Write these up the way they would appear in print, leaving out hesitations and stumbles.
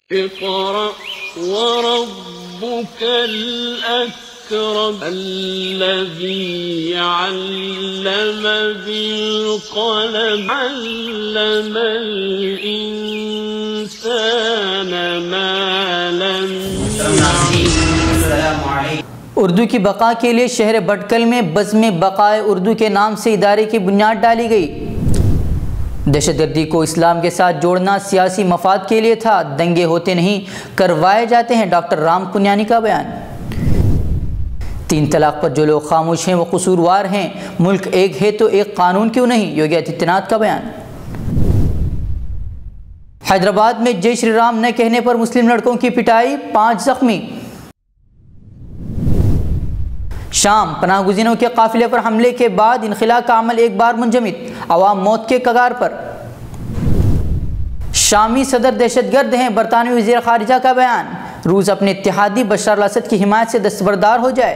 اقرأ وربك الأكرم الذي علم بالقلم علم الإنسان ما لم يعلم۔ اردو کی بقا کے لیے شہر بھٹکل میں بزم بقائے اردو کے نام سے ادارے کی بنیاد ڈالی گئی۔ دہشت گردی کو اسلام کے ساتھ جوڑنا سیاسی مفاد کے لیے تھا، دنگے ہوتے نہیں کروائے جاتے ہیں، ڈاکٹر رام پنیانی کا بیان۔ 3 طلاق پر جو لوگ خاموش ہیں وہ قصوروار ہیں، ملک ایک ہے تو ایک قانون کیوں نہیں، یوگی آدتیہ ناتھ کا بیان۔ حیدرآباد میں جے شری رام نہ کہنے پر مسلم لڑکوں کی پٹائی، 5 زخمی۔ شام پناہ گزینوں کے قافلے پر حملے کے بعد انخلا کا عمل ایک بار منجمد، عوام موت کے کگار پر۔ شامی صدر دہشت گرد ہیں، برطانوی وزیر خارجہ کا بیان۔ روس اپنے اتحادی بشار الاسد کی حمایت سے دستبردار ہو جائے۔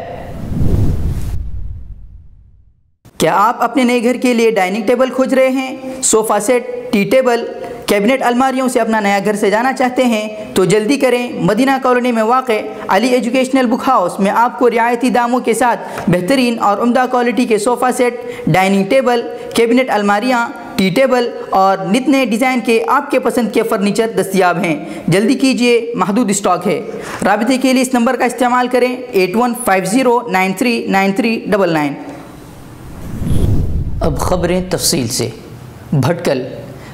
کیا آپ اپنے نئے گھر کے لیے ڈائننگ ٹیبل کھوج رہے ہیں؟ صوفہ سیٹ، ٹی ٹیبل، کیبنٹ الماریوں سے اپنا نیا گھر سجانا چاہتے ہیں تو جلدی کریں۔ مدینہ کالونی میں واقع علی ایجوکیشنل بک ہاؤس میں آپ کو رعایتی داموں کے ساتھ بہترین اور عمدہ کوالٹی کے صوفہ سیٹ، ڈائننگ ٹیبل، کیبنٹ الماریاں، ٹی ٹیبل اور نت نئے ڈیزائن کے آپ کے پسند کے فرنیچر دستیاب ہیں۔ جلدی کیجیے، محدود اسٹاک ہے۔ رابطے کے لیے اس نمبر کا استعمال کریں 8150939399۔ اب خبریں تفصیل سے۔ بھٹکل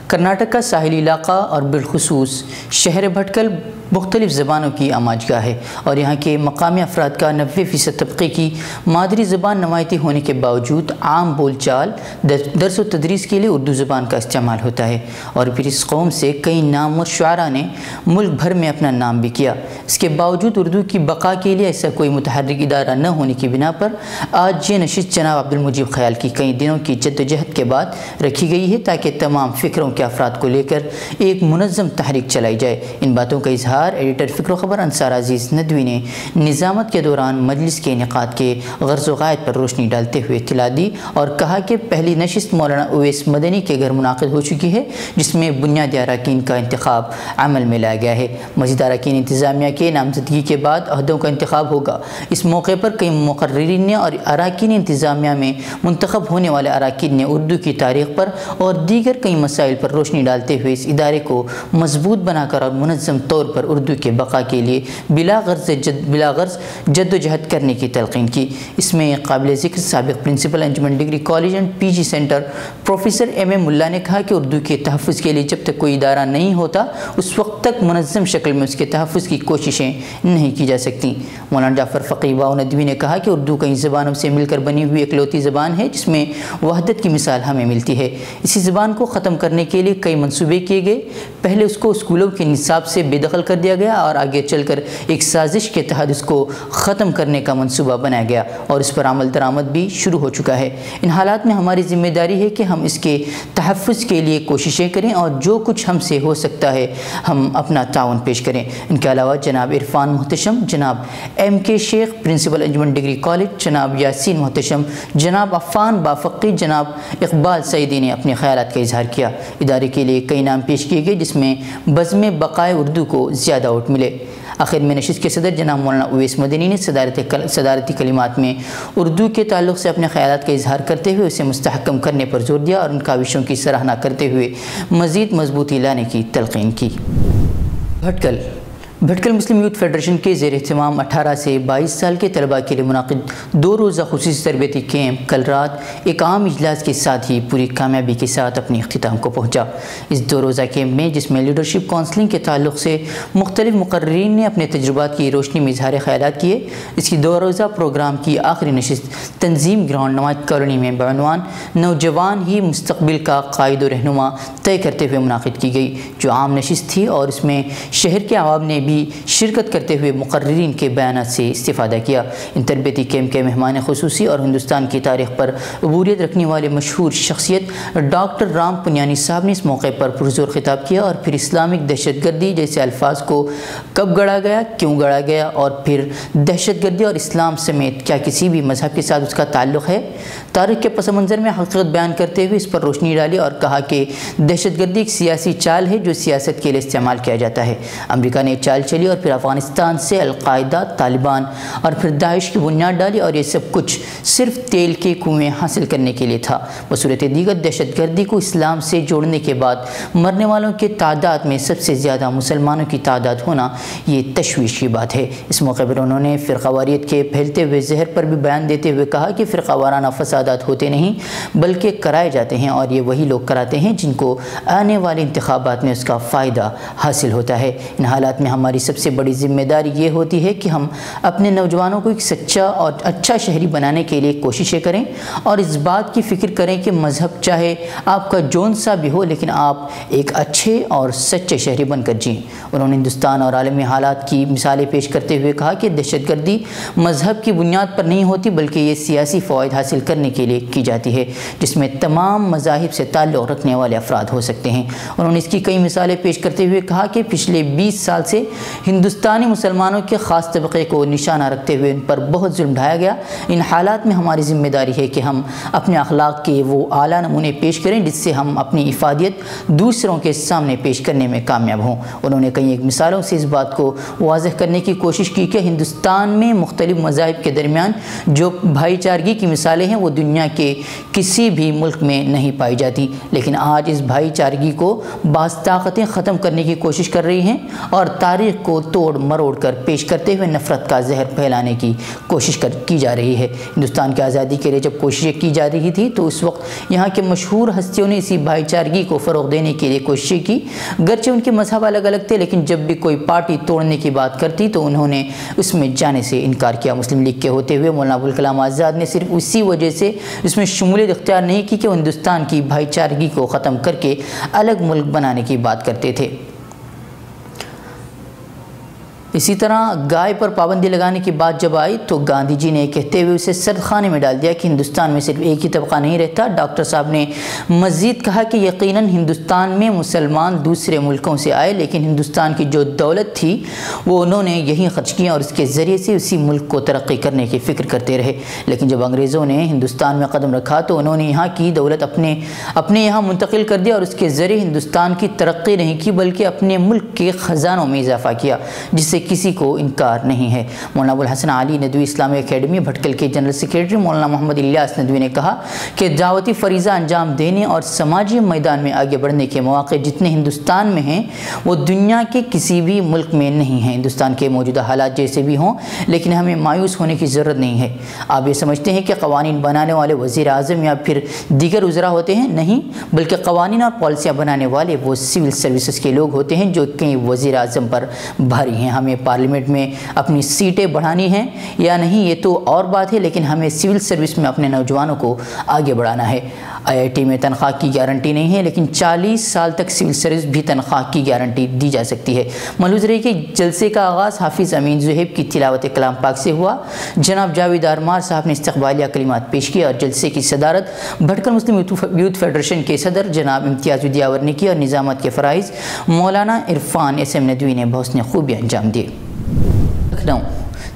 کرناٹک کا ساحلی علاقہ اور بالخصوص شہر بھٹکل مختلف زبانوں کی آماجگاہ ہے اور یہاں کے مقامی افراد کا 90% طبقے کی مادری زبان نمایتی ہونے کے باوجود عام بول چال، درس و تدریس کے لیے اردو زبان کا استعمال ہوتا ہے، اور پھر اس قوم سے کئی نامور شعراء نے ملک بھر میں اپنا نام بھی کیا۔ اس کے باوجود اردو کی بقا کے لیے ایسا کوئی متحرک ادارہ نہ ہونے کی بنا پر آج یہ نشست جناب عبدالمجید خیال کی کئی دنوں کی جدوجہد کے بعد رکھی گئی ہے تاکہ تمام فکروں کے افراد کو لے کر ایک منظم تحریک چلائی جائے۔ ان باتوں کا اظہار ایڈیٹر فکر و خبر انصار عزیز ندوی نے نظامت کے دوران مجلس کے انعقاد کے غرض و غایت پر روشنی ڈالتے ہوئے اطلاع دی اور کہا کہ پہلی نشست مولانا اویس مدنی کے گھر منعقد ہو چکی ہے، جس میں بنیادی اراکین کا انتخاب عمل میں لایا گیا ہے۔ مزید اراکین انتظامیہ کے نامزدگی کے بعد عہدوں کا انتخاب ہوگا۔ اس موقع پر کئی مقررین نے اور اراکین انتظامیہ میں منتخب ہونے والے اراکین نے اردو کی تاریخ پر اور دیگر کئی مسائل پر روشنی ڈالتے ہوئے اس ادارے کو مضبوط بنا کر اور منظم طور پر اردو کے بقا کے لیے بلا غرض جد و جہد کرنے کی تلقین کی۔ اس میں قابل ذکر سابق principal Anjuman degree college and P G centre professor M A Mulla نے کہا کہ اردو کے تحفظ کے لیے جب تک کوئی ادارہ نہیں ہوتا اس وقت تک منظم شکل میں اس کے تحفظ کی کوششیں نہیں کی جا سکتی۔ مولانا جعفر فقی باؤ ندوی نے کہا کہ اردو کئی زبانوں سے مل کر بنی ہوئی اکلوتی زبان ہے جس میں وحدت کی مثال ہمیں ملتی ہے۔ اسی زبان کو ختم کرنے کے لیے کئی منصوبے کیے گئے۔ پہلے اس کو اسکولوں کے نصاب سے بے دخل کر دیا گیا اور آگے چل کر ایک سازش کے تحت اس کو ختم کرنے کا منصوبہ بنایا گیا اور اس پر عمل درآمد بھی شروع ہو چکا ہے۔ ان حالات میں ہماری ذمہ داری ہے کہ ہم اس کے تحفظ کے لیے کوششیں کریں اور جو کچھ ہم سے ہو سکتا ہے ہم اپنا تعاون پیش کریں۔ ان کے علاوہ جناب عرفان محتشم، جناب ایم کے شیخ پرنسپل انجمن ڈگری کالج، جناب یاسین محتشم، جناب عفان بافقی، جناب اقبال سعیدی نے اپنے خیالات کا اظہار کیا۔ ادارے کے لیے کئی نام پیش کیے گئے جس میں بزم بقائے اردو کو زیادہ ووٹ ملے۔ آخر میں نشست کے صدر جناب مولانا اویس مدنی نے صدارتی کلمات میں اردو کے تعلق سے اپنے خیالات کا اظہار کرتے ہوئے اسے مستحکم کرنے پر زور دیا اور ان کاوشوں کی سراہنا کرتے ہوئے مزید مضبوطی لانے کی تلقین کی۔ بھٹکل مسلم یوتھ فیڈریشن کے زیر اہتمام 18 سے 22 سال کے طلباء کے لیے منعقد 2 روزہ خصوصی تربیتی کیمپ کل رات ایک عام اجلاس کے ساتھ ہی پوری کامیابی کے ساتھ اپنے اختتام کو پہنچا۔ اس 2 روزہ کیمپ میں جس میں لیڈرشپ کونسلنگ کے تعلق سے مختلف مقررین نے اپنے تجربات کی روشنی میں اظہار خیالات کیے، اس کی 2 روزہ پروگرام کی آخری نشست تنظیم گراؤنڈ نمائد کالونی میں بعنوان نوجوان ہی مستقبل کا قائد و رہنما طے کرتے ہوئے منعقد کی گئی، جو عام نشست تھی اور اس میں شہر کے عوام نے بھی شرکت کرتے ہوئے مقررین کے بیانات سے استفادہ کیا۔ ان تربیتی کیمپ کے مہمان خصوصی اور ہندوستان کی تاریخ پر عبوریت رکھنے والے مشہور شخصیت ڈاکٹر رام پنیانی صاحب نے اس موقع پر پرزور خطاب کیا اور پھر اسلامک دہشت گردی جیسے الفاظ کو کب گڑھا گیا، کیوں گڑھا گیا اور پھر دہشت گردی اور اسلام سمیت کیا کسی بھی مذہب کے ساتھ اس کا تعلق ہے، تاریخ کے پس منظر میں حقیقت بیان کرتے ہوئے اس پر روشنی ڈالی اور کہا کہ دہشت گردی ایک سیاسی چال ہے جو سیاست کے لیے استعمال کیا جاتا ہے۔ امریکہ نے چال چلی اور پھر افغانستان سے القاعدہ، طالبان اور پھر داعش کی بنیاد ڈالی، اور یہ سب کچھ صرف تیل کے کنویں حاصل کرنے کے لیے تھا۔ بصورت دیگر دہشت گردی کو اسلام سے جوڑنے کے بعد مرنے والوں کے تعداد میں سب سے زیادہ مسلمانوں کی تعداد ہونا یہ تشویش کی بات ہے۔ اس موقع پر انہوں نے فرقہ واریت کے پھیلتے ہوئے زہر پر بھی بیان دیتے ہوئے کہا کہ فرقہ وارانہ فسادات ہوتے نہیں بلکہ کرائے جاتے ہیں، اور یہ وہی لوگ کراتے ہیں جن کو آنے والے انتخابات میں اس کا فائدہ حاصل ہوتا ہے۔ ان حالات میں ہماری سب سے بڑی ذمہ داری یہ ہوتی ہے کہ ہم اپنے نوجوانوں کو ایک سچا اور اچھا شہری بنانے کے لیے کوششیں کریں اور اس بات کی فکر کریں کہ مذہب چاہے آپ کا جون سا بھی ہو لیکن آپ ایک اچھے اور سچے شہری بن کر جئیں۔ انہوں نے ہندوستان اور عالمی حالات کی مثالیں پیش کرتے ہوئے کہا کہ دہشت گردی مذہب کی بنیاد پر نہیں ہوتی بلکہ یہ سیاسی فوائد حاصل کرنے کے لیے کی جاتی ہے جس میں تمام مذاہب سے تعلق رکھنے والے افراد ہو سکتے ہیں۔ انہوں نے اس کی کئی مثالیں پیش کرتے ہوئے کہا کہ پچھلے 20 سال سے ہندوستانی مسلمانوں کے خاص طبقے کو نشانہ رکھتے ہوئے ان پر بہت ظلم ڈھایا گیا۔ ان حالات میں ہماری ذمہ داری ہے کہ ہم اپنے اخلاق کے وہ اعلیٰ نمونے پیش کریں جس سے ہم اپنی افادیت دوسروں کے سامنے پیش کرنے میں کامیاب ہوں۔ انہوں نے کئی ایک مثالوں سے اس بات کو واضح کرنے کی کوشش کی کہ ہندوستان میں مختلف مذاہب کے درمیان جو بھائی چارگی کی مثالیں ہیں وہ دنیا کے کسی بھی ملک میں نہیں پائی جاتی، لیکن آج اس بھائی چارگی کو بعض طاقتیں ختم کرنے کی کوشش کر رہی ہیں اور تاریخ کو توڑ مروڑ کر پیش کرتے ہوئے نفرت کا زہر پھیلانے کی کوشش کی جا رہی ہے۔ ہندوستان کی آزادی کے لیے جب کوششیں کی جا رہی تھی تو اس وقت یہاں کے مشہور ہستیوں نے اسی بھائی چارگی کو فروغ دینے کے لیے کوششیں کی، گرچہ ان کے مذہب الگ الگ تھے لیکن جب بھی کوئی پارٹی توڑنے کی بات کرتی تو انہوں نے اس میں جانے سے انکار کیا۔ مسلم لیگ کے ہوتے ہوئے مولانا ابوالکلام آزاد نے صرف اسی وجہ سے اس میں شمولیت اختیار نہیں کی کہ وہ ہندوستان کی بھائی چارگی کو ختم کر کے الگ ملک بنانے کی بات کرتے تھے۔ اسی طرح گائے پر پابندی لگانے کی بات جب آئی تو گاندھی جی نے کہتے ہوئے اسے سرد خانے میں ڈال دیا کہ ہندوستان میں صرف ایک ہی طبقہ نہیں رہتا۔ ڈاکٹر صاحب نے مزید کہا کہ یقیناً ہندوستان میں مسلمان دوسرے ملکوں سے آئے لیکن ہندوستان کی جو دولت تھی وہ انہوں نے یہیں خرچ کی اور اس کے ذریعے سے اسی ملک کو ترقی کرنے کی فکر کرتے رہے، لیکن جب انگریزوں نے ہندوستان میں قدم رکھا تو انہوں نے یہاں کی دولت اپنے یہاں منتقل کر دیا اور اس کے ذریعے ہندوستان کی ترقی نہیں کی بلکہ اپنے ملک کے خزانوں میں اضافہ کیا جس سے کسی کو انکار نہیں ہے۔ مولانا ابوالحسن علی ندوی اسلامی اکیڈمی بھٹکل کے جنرل سیکریٹری مولانا محمد الیاس ندوی نے کہا کہ دعوتی فریضہ انجام دینے اور سماجی میدان میں آگے بڑھنے کے مواقع جتنے ہندوستان میں ہیں وہ دنیا کے کسی بھی ملک میں نہیں ہیں۔ ہندوستان کے موجودہ حالات جیسے بھی ہوں لیکن ہمیں مایوس ہونے کی ضرورت نہیں ہے۔ آپ یہ سمجھتے ہیں کہ قوانین بنانے والے وزیر اعظم یا پھر دیگر وزراء ہوتے ہیں؟ نہیں، بلکہ قوانین اور پالیسیاں بنانے والے وہ سول سروسز کے لوگ ہوتے ہیں جو کئی وزیر اعظم پر بھاری ہیں۔ ہمیں پارلیمنٹ میں اپنی سیٹیں بڑھانی ہیں یا نہیں یہ تو اور بات ہے، لیکن ہمیں سول سروس میں اپنے نوجوانوں کو آگے بڑھانا ہے۔ IIT میں تنخواہ کی گارنٹی نہیں ہے لیکن 40 سال تک سول سروس بھی تنخواہ کی گارنٹی دی جا سکتی ہے۔ ملحوظ رہے کہ جلسے کا آغاز حافظ امین ذہیب کی تلاوت کلام پاک سے ہوا۔ جناب جاوید آرمار صاحب نے استقبالیہ کلمات پیش کیا اور جلسے کی صدارت بھٹکل مسلم یوتھ فیڈریشن کے صدر جناب امتیاز الدیاور نے کی اور نظامت کے فرائض مولانا عرفان SM ندوی نے بحسن خوبی انجام دیے۔ لکھنؤ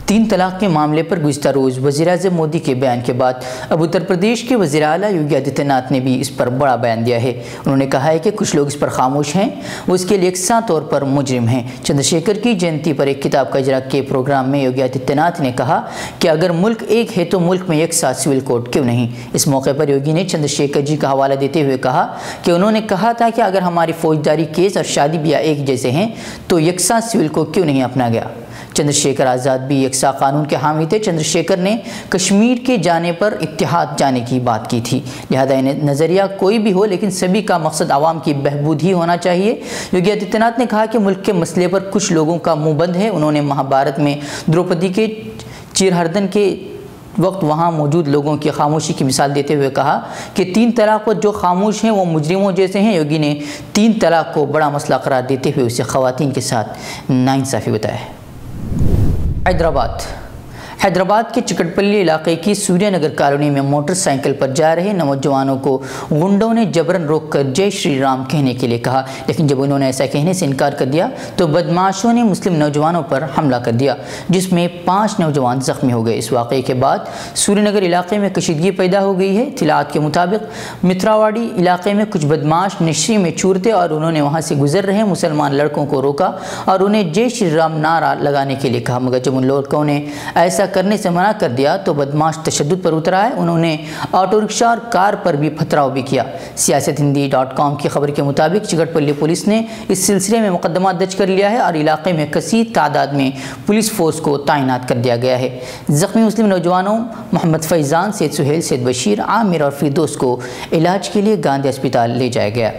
3 طلاق کے معاملے پر گزشتہ روز وزیر اعظم مودی کے بیان کے بعد اب اتر پردیش کے وزیر اعلیٰ یوگی آدتیہ ناتھ نے بھی اس پر بڑا بیان دیا ہے۔ انہوں نے کہا ہے کہ کچھ لوگ اس پر خاموش ہیں، وہ اس کے لیے یکساں طور پر مجرم ہیں۔ چندر شیکھر کی جینتی پر ایک کتاب کا اجرا کے پروگرام میں یوگی آدتیہ ناتھ نے کہا کہ اگر ملک ایک ہے تو ملک میں یکساں سول کوڈ کیوں نہیں؟ اس موقع پر یوگی نے چندر شیکھر جی کا حوالہ دیتے ہوئے کہا کہ انہوں نے کہا تھا کہ اگر ہماری فوجداری کیس اور شادی بیاہ ایک جیسے ہیں تو یکساں سول کوڈ کیوں نہیں اپنا گیا؟ چندر شیکھر آزاد بھی یکساں قانون کے حامی تھے۔ چندر شیکھر نے کشمیر کے جانے پر اتحاد جانے کی بات کی تھی، لہذا نظریہ کوئی بھی ہو لیکن سبھی کا مقصد عوام کی بہبود ہی ہونا چاہیے۔ یوگی آدتیہ ناتھ نے کہا کہ ملک کے مسئلے پر کچھ لوگوں کا منہ بند ہے۔ انہوں نے مہابھارت میں دروپدی کے چیرہردن کے وقت وہاں موجود لوگوں کی خاموشی کی مثال دیتے ہوئے کہا کہ 3 طلاق پر جو خاموش ہیں وہ مجرموں جیسے ہیں۔ یوگی نے 3 طلاق کو بڑا مسئلہ قرار دیتے ہوئے اسے خواتین کے ساتھ ناانصافی بتایا ہے۔ حیدرآباد کے چکٹپلی علاقے کی سوریہ نگر کالونی میں موٹر سائیکل پر جا رہے نوجوانوں کو غنڈوں نے جبرن روک کر جے شری رام کہنے کے لیے کہا، لیکن جب انہوں نے ایسا کہنے سے انکار کر دیا تو بدماشوں نے مسلم نوجوانوں پر حملہ کر دیا، جس میں 5 نوجوان زخمی ہو گئے۔ اس واقعے کے بعد سوریہ نگر علاقے میں کشیدگی پیدا ہو گئی ہے۔ اطلاعات کے مطابق متراواڑی علاقے میں کچھ بدماش نشری میں چورتے اور انہوں نے وہاں سے گزر رہے مسلمان لڑکوں کو روکا اور انہیں جے شری رام نعرہ لگانے کے لیے کہا، مگر جب ان لڑکوں نے ایسا کرنے سے منع کر دیا تو بدماش تشدد پر اتر آئے۔ انہوں نے آٹو رکشہ اور کار پر بھی پتھراؤ بھی کیا۔ سیاست-ہندی.com کی خبر کے مطابق چکٹپلی پولیس نے اس سلسلے میں مقدمہ درج کر لیا ہے اور علاقے میں کثیر تعداد میں پولیس فورس کو تعینات کر دیا گیا ہے۔ زخمی مسلم نوجوانوں محمد فیضان، سید سہیل، سید بشیر، عامر اور فردوس کو علاج کے لیے گاندھی اسپتال لے جایا گیا۔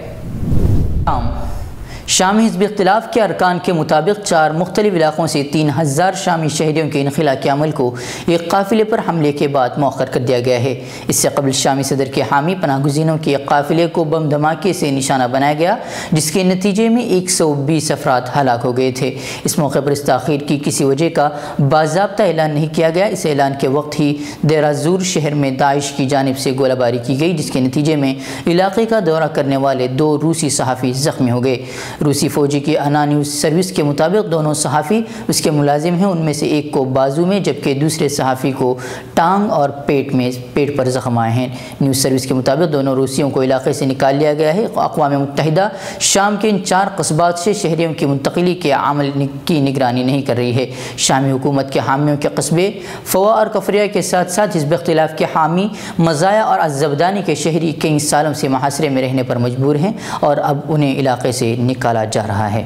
شامی حزب اختلاف کے ارکان کے مطابق 4 مختلف علاقوں سے 3000 شامی شہریوں کے انخلا کے عمل کو ایک قافلے پر حملے کے بعد مؤخر کر دیا گیا ہے۔ اس سے قبل شامی صدر کے حامی پناہ گزینوں کے ایک قافلے کو بم دھماکے سے نشانہ بنایا گیا، جس کے نتیجے میں 120 افراد ہلاک ہو گئے تھے۔ اس موقع پر اس تاخیر کی کسی وجہ کا باضابطہ اعلان نہیں کیا گیا۔ اس اعلان کے وقت ہی دیر الزور شہر میں داعش کی جانب سے گولہ باری کی گئی، جس کے نتیجے میں علاقے کا دورہ کرنے والے 2 روسی صحافی زخمی ہو گئے۔ روسی فوجی کی انا نیوز سروس کے مطابق دونوں صحافی اس کے ملازم ہیں، ان میں سے ایک کو بازو میں جبکہ دوسرے صحافی کو ٹانگ اور پیٹ پر زخم آئے ہیں۔ نیوز سروس کے مطابق دونوں روسیوں کو علاقے سے نکال لیا گیا ہے۔ اقوام متحدہ شام کے ان 4 قصبات سے شہریوں کی منتقلی کے عمل کی نگرانی نہیں کر رہی ہے۔ شامی حکومت کے حامیوں کے قصبے فوا اور کفریہ کے ساتھ ساتھ حزب اختلاف کے حامی مزایا اور الزبدانی کے شہری کئی سالوں سے محاصرے میں رہنے پر مجبور ہیں اور اب انہیں علاقے سے نکالا جا رہا ہے۔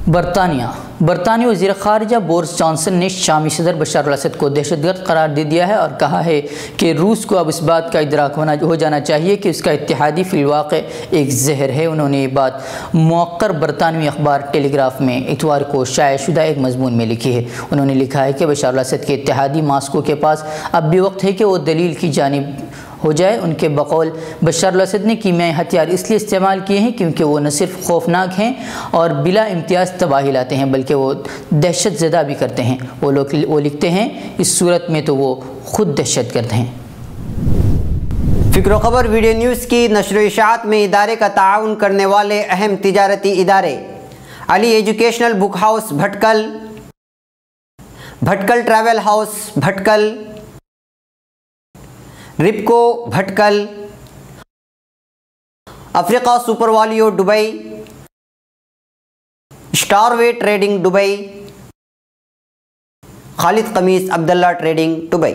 برطانوی وزیر خارجہ بورس جانسن نے شامی صدر بشار الاسد کو دہشت گرد قرار دے دیا ہے اور کہا ہے کہ روس کو اب اس بات کا ادراک ہو جانا چاہیے کہ اس کا اتحادی فی الواقع ایک زہر ہے۔ انہوں نے یہ بات موقر برطانوی اخبار ٹیلی گراف میں اتوار کو شائع شدہ ایک مضمون میں لکھی ہے۔ انہوں نے لکھا ہے کہ بشار الاسد کے اتحادی ماسکو کے پاس اب بھی وقت ہے کہ وہ دلیل کی جانب ہو جائے۔ ان کے بقول بشار الاسد نے کیمیائی ہتھیار اس لیے استعمال کیے ہیں کیونکہ وہ نہ صرف خوفناک ہیں اور بلا امتیاز تباہی لاتے ہیں بلکہ وہ دہشت زدہ بھی کرتے ہیں۔ وہ لکھتے ہیں اس صورت میں تو وہ خود دہشت گرد ہیں۔ فکر و خبر ویڈیو نیوز کی نشر و اشاعت میں ادارے کا تعاون کرنے والے اہم تجارتی ادارے علی educational book house بھٹکل، بھٹکل travel house بھٹکل، رپکو بھٹکل، افریقہ سپر والیو دبئی، اسٹار وے ٹریڈنگ دبئی، خالد قمیص عبداللہ ٹریڈنگ دبئی۔